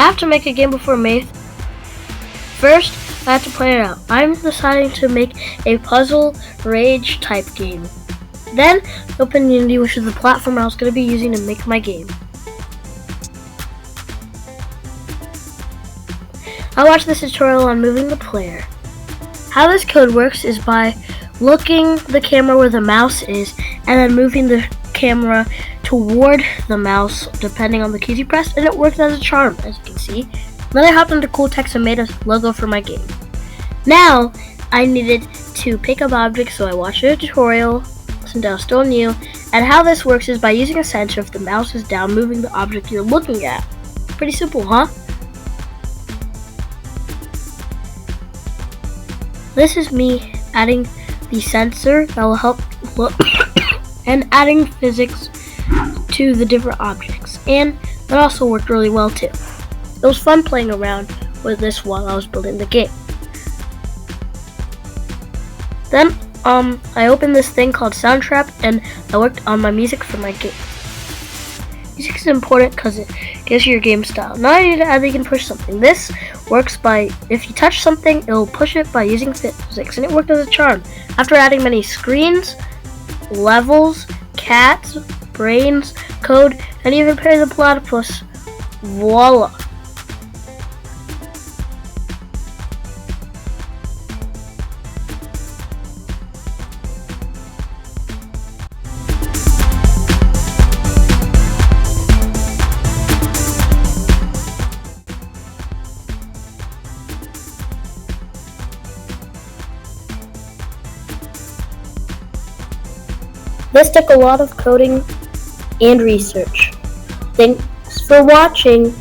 I have to make a game before May. First, I have to plan it out. I'm deciding to make a puzzle rage type game. Then, open Unity, which is the platform I was going to be using to make my game. I watched this tutorial on moving the player. How this code works is by looking the camera where the mouse is and then moving the camera toward the mouse depending on the keys you press, and it works as a charm, as you can see. Then I hopped into cool text and made a logo for my game. Now I needed to pick up objects, so I watched a tutorial since I was still new, and how this works is by using a sensor. If the mouse is down, moving the object you're looking at. Pretty simple, huh? This is me adding the sensor that will help look and adding physics to the different objects, and that also worked really well too. It was fun playing around with this while I was building the game. Then I opened this thing called Soundtrap, and I worked on my music for my game. Music is important because it gives you your game style. Now I need to add that you can push something. This works by, if you touch something, it will push it by using physics, and it worked as a charm. After adding many screens, levels, cats, brains, code, and even Perry the Platypus, voila! This took a lot of coding and research. Thanks for watching.